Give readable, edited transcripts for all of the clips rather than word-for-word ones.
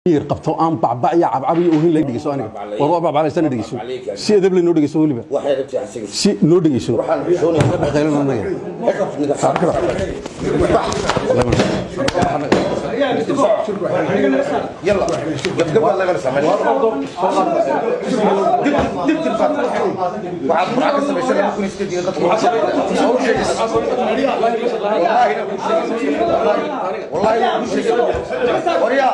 qabto aan bacbacya cabcabiyo oo la dhigiso aniga war bacbacaysan dhigiso si edeb la noo dhigiso waliba waxay rabtay xasiga si noo dhigiso waxaan xishoonay ka dhaqaylana anaga يلا قبل لا نسمع دب الفتح وعاد معك سميشن ممكن يستدي والله مش وريا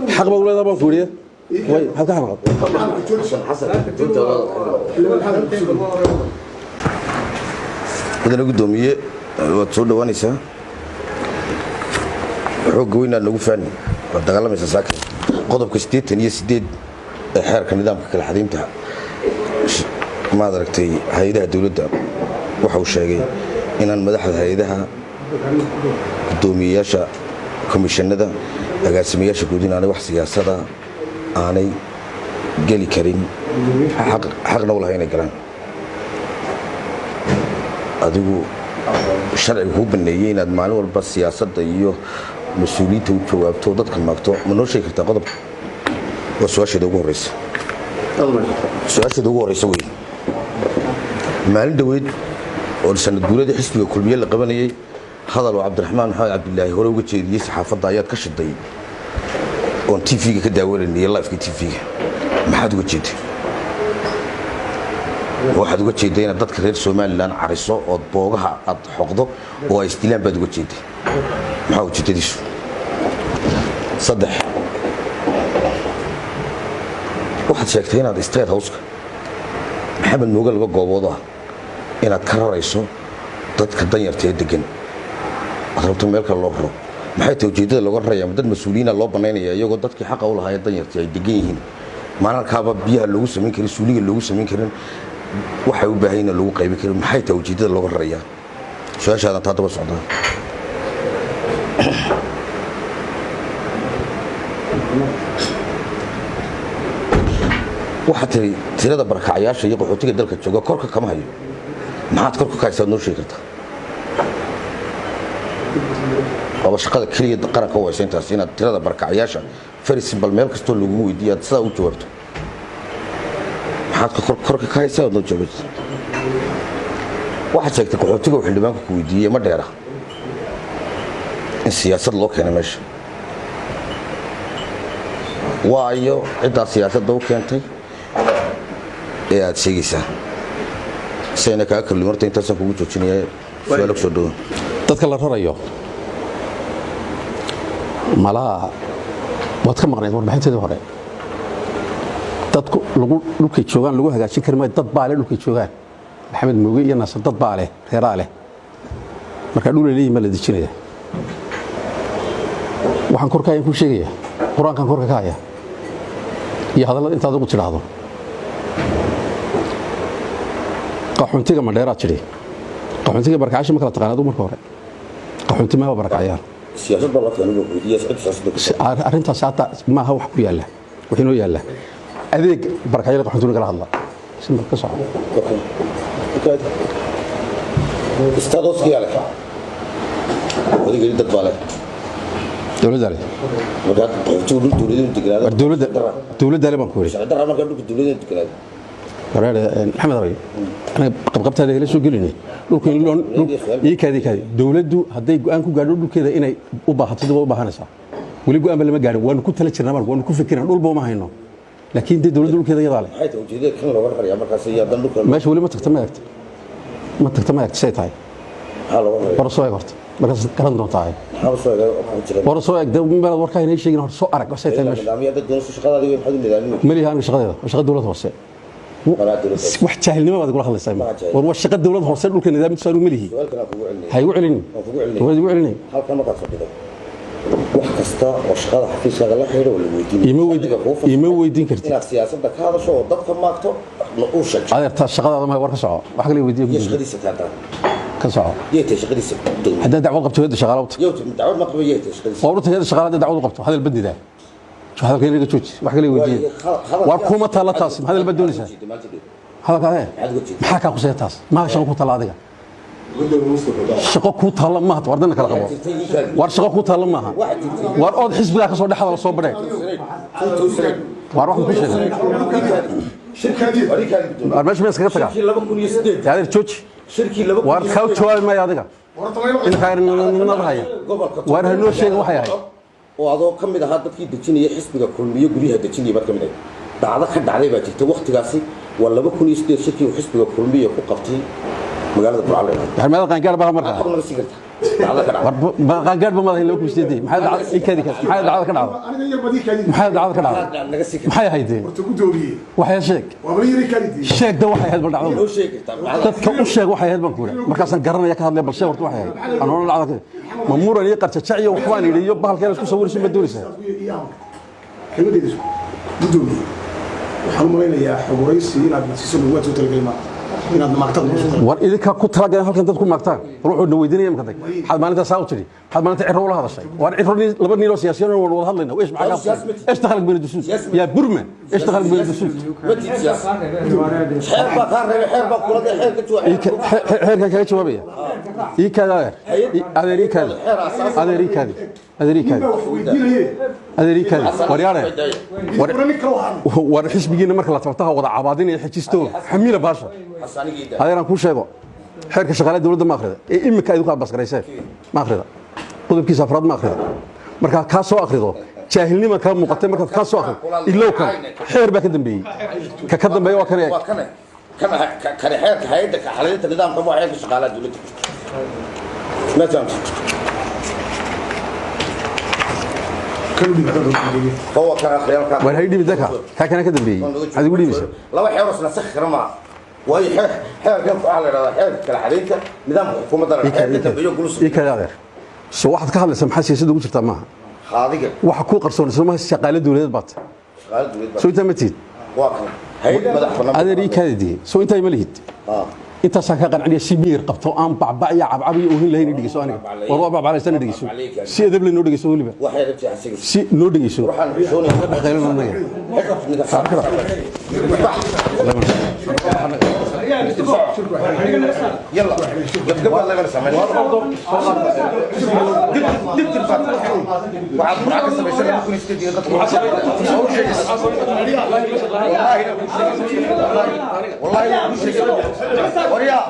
حق بقول هذا بنقوليه وين حق حق إذا قدومية وتصود وانيسا حق وين اللي وفاني والدغلا مساكن قضب كستيت تنية سديد حركة نظام كل حديم تاع ما دركتي هيدا دولة وحوش شيء إن المدح هيدها قدومية كوميشن هذا agaasimayaasha guud in aanay wax siyaasada aanay gali karin xaqna u lahayn garan adigu sharcigu ku baneeyay inaad maalin walba siyaasadda iyo mas'uuliyadda u jawaabto dadka maagto ma noo sheegi kartaa qodob oo su'aasha ugu horeysa way maalin dhaweyd oo sanad guuleed xisbiga kulmiye la qabanayay هذا عبد الرحمن محمد عبد الله هو وجه يدي صحافة ضايات كشدي on TV كداول إني الله في TV ما حد وجهت واحد وجه يدينا ضد كثير سومال لان عرسه أطبوعها أطحقده واستلام بد وجهت ما هو وجهت ديش صدق واحد شاكتين هذا استيت هوسك محمد نوجل بقى إن أتكرر رئيسه ضد كدنيا تيدقن أخرجت ملك الله بره ما حيث وجدت لو قرر يا مدد مسؤولين الله بنينا يا جودت كي حق أولها يدنيا تيدقين ما أنا كابا بيها اللي وسمين كريم سولي اللي وسمين كريم وحيو بهين اللي وقايب كريم ما حيث وجدت لو قرر يا شو هذا تعتبر صعدا واحد ترى ده بركة عياش يقول حطيك دلك تشوجا كرك كم هاي ما عاد كرك كايسان نور شيء كده أو شقة كلية قرن كويس أنت سينا ترى بركة عياشة فريس بالملك استول لجوي دي أتصل وجوابته حد كرك كايسة ودون جوابت واحد سكت كحوتك وحل بانك كويدية ما ديره السياسة الله كان ماشي وايو عدة سياسة دو كانتي إيه سيجيسا سينا كأكل مرتين تسافر وجوتشني سؤالك شدوا تذكر الرأيو malaha waad ka maqnayd warbixinteedii hore dadku dhulkay joogaan lagu hagaajin kari maayo dad baa leh dhulkay joogaan maxamed mooge iyo naasir dad baa leh reeraa leh marka dhul leeyahay ma la dejinaya waxaan korkaayan ku sheegaya quraankan korka ka haya iyo hadallada intaad ugu tiraahdo qaxoontiga ma dheeraad jiri qaxoontiga barkacaashi ma kala taqaanaad marka hore qaxoonti ma barkacayaan سياسة الله كانوا بيقولوا سياسة أرنتها ساعة ما هو حكي يلا وحنو يلا أذيك بركة يلا قحطوني قال الله سمع قصة استاذ عليك ودي قريت تطالع دولة داري دولة داري ما كوري درا ما قبل دولة داري محمد ربي أنا قبقبت هذا ليش وقلني لكن لون كذي دولته هذي أنكو قالوا له كذا إني أباها تدور أباها نسا ولي قام بلما قالوا وأنا كنت ثلاث سنوات وأنا كنت فكرنا نقول بوما هينو لكن دي دولته كذا يضال حيث وجدت كل لو غير يا مركزية دلوك ماشي ولي ما تختمت شيء تاعي ورسوي قرت مركز كلام دون تاعي ورسوي ده من بلد وركاين أي شيء نهار سو أرك بس هي ماشي ملي هاني شغال دولة هوسة wax jahilnimo baad kula hadlaysaa war wax shaqada dawladda hoose dhulka nidaamkiisa soo malihi hay u celin halka ma ka fadhido wax kasta oo shaqada xafiiska la xiriiro wala weydiin ima weydiin kartid inaad siyaasadda ka hadasho oo dadka maagto la u sheegto adeerta shaqadaada ma war ka soco wax kale weydiin shaqadiisa taata كسعة يهتي شغلي سب هذا دعوة قبته هذا شغالات يوتي دعوة ما قبل يهتي شغلي سب وورته هذا شغالات دعوة قبته هذا البدي ده شو هذا كان يجي توجي واحد قال لي وجيه واركومة ثلاثة تاسم هذا البدي ونسى هذا كذا محاكا قصية تاس ما شغل كوتا لا shaqo ku taala ma had wardana kala qabo war shaqo ku taala ma aha war ood xisbiga ka soo dhaxada la soo baray war wax ku sheegay shirkadii war meesha iskaga taga 2008 yaad jooji shirkii war ka jawaab ma yaadiga in khayr haya war hanoo sheegay wax yahay oo adoo kamid ahaa dadkii dejinaya xisbiga kulmiye guriga dejinaya bad kamid ah dhacdo ka dhacday baa jirtay waqtigaasi waa 2008 shirkii xisbiga kulmiye ku qabtay magaalada Burcale maxaa qaangaar baa markaa qaangaar baa madaxay loo ku sideeyay maxaa dhacday ikadi maxaa dhacday ka dhacday aniga yar badii kali maxaa dhacday ka dhacday maxay haydeen horta ku dooriyay waxay sheeg waa bal yiri kali sheeg da waxay hayd bal dhacdo oo sheegay dadka u sheeg waxay hayd bal kuura markaas garanaya ka hadlay bal sheeg horta waxay hayd anoon dhacday ma muran iyo qarjaciyo waxaan yiriyo bahalkeen isku sawirayso ma doonaysaa kelmadeedu ku dooriyay waxaan u maleynayaa xogoraysi inaad nasiiso lagu wato talgalma inaad maagtad war idinka ku talagalay halkan dad ku maagtaan ruuxu weydiinaya imka dag xad maalinta saa u tiri xad maalinta cirro la hadashay war cirro laba niilo siyaasiyiin oo wada hadlayna weesh maxaa ka اشتغل بين الدسوس يا برما اشتغل بين الدسوس حرب قار حرب كل حرب حرب كاga jawaabaya ii kada adeerikada adeerikada adeerikada adeerikada waryaare war xisbigiina marka la tabtaha wada cabaadinay xijisto xamila baasha adeeran ku sheego xeerka shaqaalaha dawladda ma akhrida ee imika ay u qaabas gareysay ma akhrida qodobkiisa afraad ma akhrida marka ka soo akhrido jaahilnimo ka muuqatay marka ka soo akhrido ilaa kan xeer baa ka dambeeyay ka dambeeyay waa kan كان حياتك حياتك حاليا النظام طبعا حياتك شغاله دولتك ما فهمت هو كان خيار كان وين هيدي بدك كان كدبي هذه يقول لي بس لو حيرس نسخر ما وهي حير كان على حياتك كحاليا نظام حكومه حياتك بيو جلوس كذا سو واحد ka hadlaysa maxaa siyaasadda ugu jirta maaha qaadiga waxa ku qarsoonaysa ma shaqaale dawladeed baad soo inta matid waa kan hay'ad madax banaan adeerikadii soo inta ma lihid inta saaka qanciyay si miir qabto aan bacbacya cabcabiyo oo lahayn dhigayso aniga war bacbalaysan dhigayso si adab leh noo dhigayso waliba waxay rabtay xasiga si noo dhigayso waxaan xishoonay khayran يلا قبل الله يغرس عمل دبت الفتح وعاد معك السبيشال ممكن يستدي والله وريا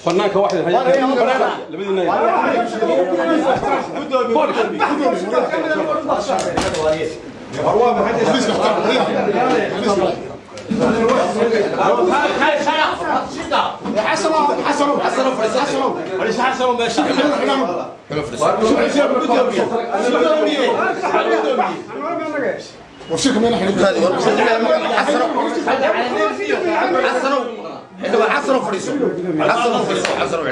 فنانك واحد وشيك من حسنوا فريسو حسنوا